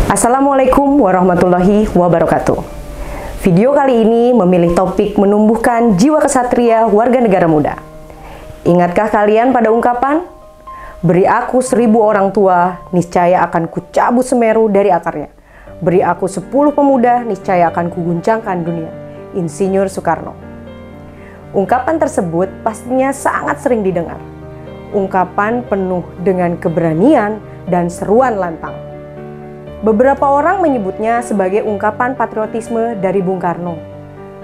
Assalamualaikum warahmatullahi wabarakatuh. Video kali ini memilih topik menumbuhkan jiwa kesatria warga negara muda. Ingatkah kalian pada ungkapan, beri aku 1000 orang tua, niscaya akan kucabut Semeru dari akarnya. Beri aku 10 pemuda, niscaya akan kuguncangkan dunia. Insinyur Soekarno. Ungkapan tersebut pastinya sangat sering didengar. Ungkapan penuh dengan keberanian dan seruan lantang. Beberapa orang menyebutnya sebagai ungkapan patriotisme dari Bung Karno.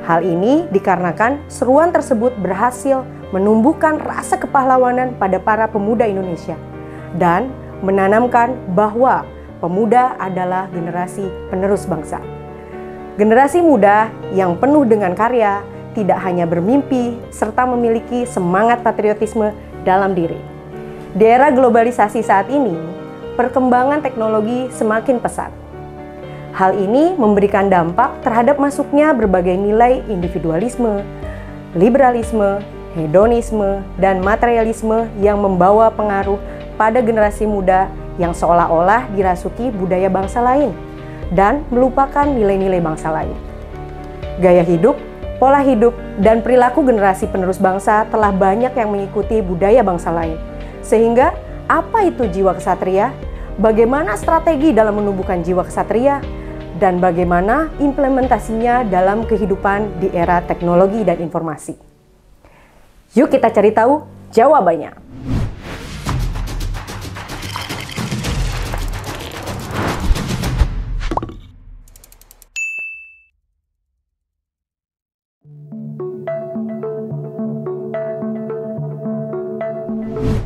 Hal ini dikarenakan seruan tersebut berhasil menumbuhkan rasa kepahlawanan pada para pemuda Indonesia dan menanamkan bahwa pemuda adalah generasi penerus bangsa. Generasi muda yang penuh dengan karya, tidak hanya bermimpi, serta memiliki semangat patriotisme dalam diri. Di era globalisasi saat ini, perkembangan teknologi semakin pesat. Hal ini memberikan dampak terhadap masuknya berbagai nilai individualisme, liberalisme, hedonisme, dan materialisme yang membawa pengaruh pada generasi muda yang seolah-olah dirasuki budaya bangsa lain dan melupakan nilai-nilai bangsa lain. Gaya hidup, pola hidup, dan perilaku generasi penerus bangsa telah banyak yang mengikuti budaya bangsa lain. Sehingga, apa itu jiwa kesatria? Bagaimana strategi dalam menumbuhkan jiwa kesatria? Dan bagaimana implementasinya dalam kehidupan di era teknologi dan informasi? Yuk kita cari tahu jawabannya.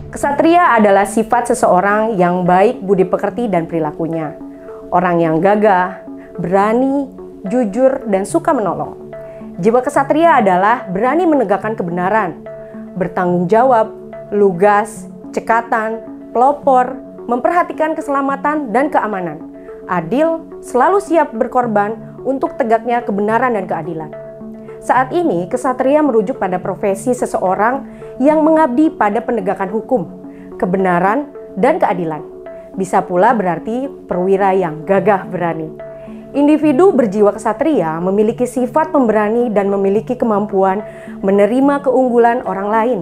Kesatria adalah sifat seseorang yang baik budi pekerti dan perilakunya. Orang yang gagah, berani, jujur, dan suka menolong. Jiwa kesatria adalah berani menegakkan kebenaran, bertanggung jawab, lugas, cekatan, pelopor, memperhatikan keselamatan dan keamanan, adil, selalu siap berkorban untuk tegaknya kebenaran dan keadilan. Saat ini, kesatria merujuk pada profesi seseorang yang mengabdi pada penegakan hukum, kebenaran, dan keadilan. Bisa pula berarti perwira yang gagah berani. Individu berjiwa kesatria memiliki sifat pemberani dan memiliki kemampuan menerima keunggulan orang lain,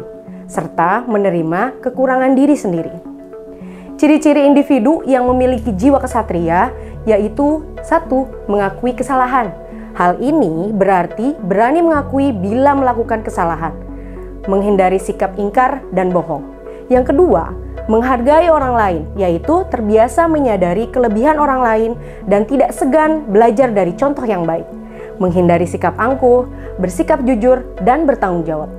serta menerima kekurangan diri sendiri. Ciri-ciri individu yang memiliki jiwa kesatria yaitu 1. Mengakui kesalahan. Hal ini berarti berani mengakui bila melakukan kesalahan, menghindari sikap ingkar dan bohong. Yang kedua, menghargai orang lain, yaitu terbiasa menyadari kelebihan orang lain dan tidak segan belajar dari contoh yang baik, menghindari sikap angkuh, bersikap jujur, dan bertanggung jawab.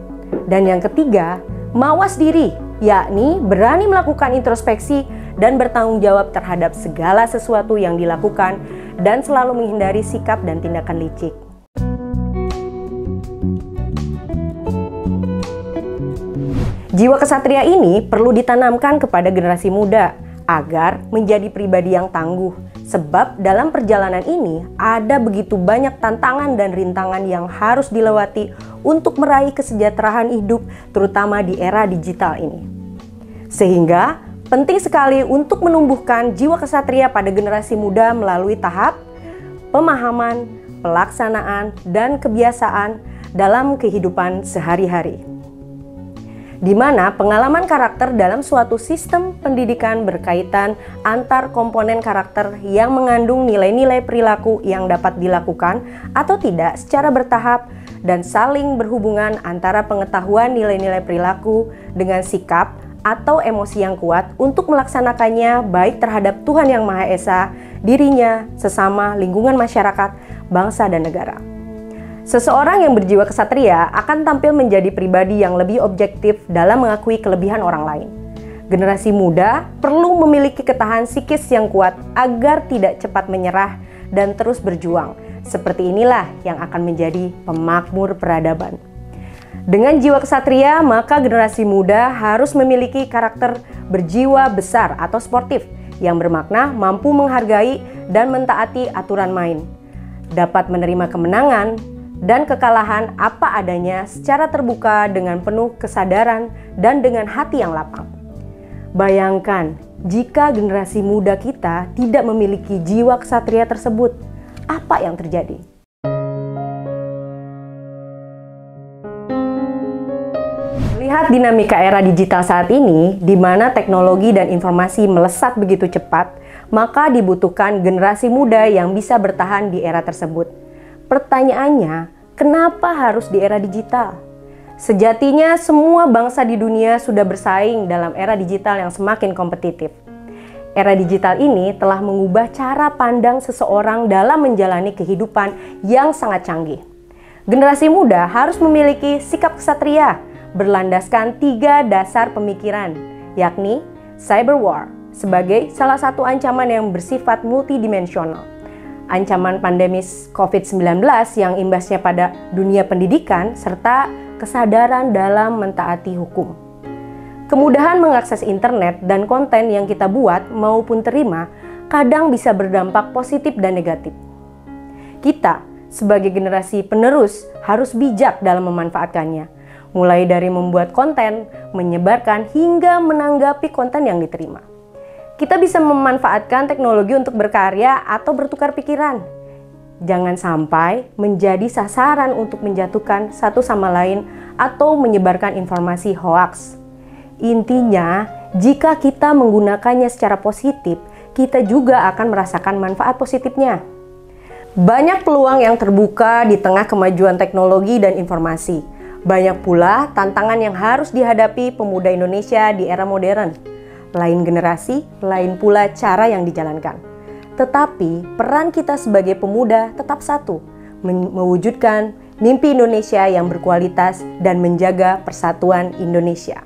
Dan yang ketiga, mawas diri, yakni berani melakukan introspeksi dan bertanggung jawab terhadap segala sesuatu yang dilakukan dan selalu menghindari sikap dan tindakan licik. Jiwa kesatria ini perlu ditanamkan kepada generasi muda agar menjadi pribadi yang tangguh. Sebab dalam perjalanan ini ada begitu banyak tantangan dan rintangan yang harus dilewati untuk meraih kesejahteraan hidup, terutama di era digital ini. Sehingga penting sekali untuk menumbuhkan jiwa kesatria pada generasi muda melalui tahap pemahaman, pelaksanaan, dan kebiasaan dalam kehidupan sehari-hari. Di mana pengalaman karakter dalam suatu sistem pendidikan berkaitan antar komponen karakter yang mengandung nilai-nilai perilaku yang dapat dilakukan atau tidak secara bertahap dan saling berhubungan antara pengetahuan nilai-nilai perilaku dengan sikap atau emosi yang kuat untuk melaksanakannya baik terhadap Tuhan Yang Maha Esa, dirinya, sesama, lingkungan masyarakat, bangsa, dan negara. Seseorang yang berjiwa kesatria akan tampil menjadi pribadi yang lebih objektif dalam mengakui kelebihan orang lain. Generasi muda perlu memiliki ketahanan psikis yang kuat agar tidak cepat menyerah dan terus berjuang. Seperti inilah yang akan menjadi pemakmur peradaban. Dengan jiwa kesatria, maka generasi muda harus memiliki karakter berjiwa besar atau sportif yang bermakna mampu menghargai dan mentaati aturan main, dapat menerima kemenangan dan kekalahan apa adanya secara terbuka dengan penuh kesadaran dan dengan hati yang lapang. Bayangkan Jika generasi muda kita tidak memiliki jiwa ksatria tersebut, apa yang terjadi? Melihat dinamika era digital saat ini, di mana teknologi dan informasi melesat begitu cepat, maka dibutuhkan generasi muda yang bisa bertahan di era tersebut. Pertanyaannya, kenapa harus di era digital? Sejatinya semua bangsa di dunia sudah bersaing dalam era digital yang semakin kompetitif. Era digital ini telah mengubah cara pandang seseorang dalam menjalani kehidupan yang sangat canggih. Generasi muda harus memiliki sikap ksatria berlandaskan 3 dasar pemikiran, yakni cyber war sebagai salah satu ancaman yang bersifat multidimensional. Ancaman pandemis COVID-19 yang imbasnya pada dunia pendidikan serta kesadaran dalam mentaati hukum. Kemudahan mengakses internet dan konten yang kita buat maupun terima kadang bisa berdampak positif dan negatif. Kita sebagai generasi penerus harus bijak dalam memanfaatkannya, mulai dari membuat konten, menyebarkan hingga menanggapi konten yang diterima. Kita bisa memanfaatkan teknologi untuk berkarya atau bertukar pikiran. Jangan sampai menjadi sasaran untuk menjatuhkan satu sama lain atau menyebarkan informasi hoaks. Intinya, jika kita menggunakannya secara positif, kita juga akan merasakan manfaat positifnya. Banyak peluang yang terbuka di tengah kemajuan teknologi dan informasi. Banyak pula tantangan yang harus dihadapi pemuda Indonesia di era modern. Lain generasi, lain pula cara yang dijalankan. Tetapi peran kita sebagai pemuda tetap satu, mewujudkan mimpi Indonesia yang berkualitas dan menjaga persatuan Indonesia.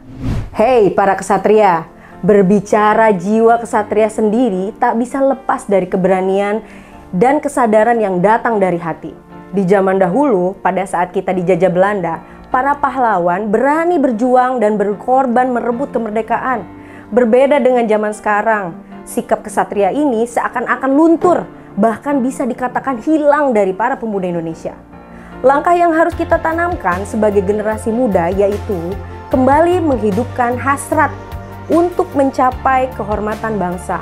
Hei para ksatria, berbicara jiwa ksatria sendiri tak bisa lepas dari keberanian dan kesadaran yang datang dari hati. Di zaman dahulu, pada saat kita dijajah Belanda, para pahlawan berani berjuang dan berkorban merebut kemerdekaan. Berbeda dengan zaman sekarang, sikap ksatria ini seakan-akan luntur, bahkan bisa dikatakan hilang dari para pemuda Indonesia. Langkah yang harus kita tanamkan sebagai generasi muda yaitu kembali menghidupkan hasrat untuk mencapai kehormatan bangsa.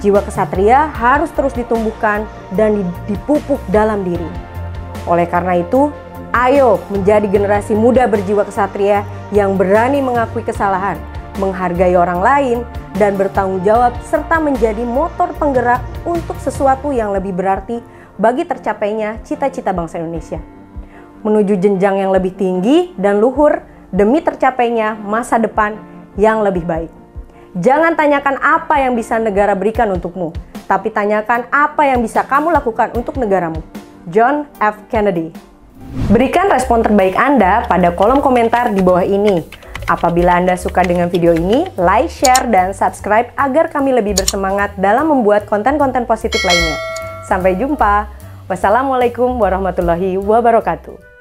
Jiwa ksatria harus terus ditumbuhkan dan dipupuk dalam diri. Oleh karena itu, ayo menjadi generasi muda berjiwa ksatria yang berani mengakui kesalahan, menghargai orang lain, dan bertanggung jawab serta menjadi motor penggerak untuk sesuatu yang lebih berarti bagi tercapainya cita-cita bangsa Indonesia. Menuju jenjang yang lebih tinggi dan luhur demi tercapainya masa depan yang lebih baik. Jangan tanyakan apa yang bisa negara berikan untukmu, tapi tanyakan apa yang bisa kamu lakukan untuk negaramu. John F. Kennedy. Berikan respon terbaik Anda pada kolom komentar di bawah ini. Apabila Anda suka dengan video ini, like, share, dan subscribe agar kami lebih bersemangat dalam membuat konten-konten positif lainnya. Sampai jumpa. Wassalamualaikum warahmatullahi wabarakatuh.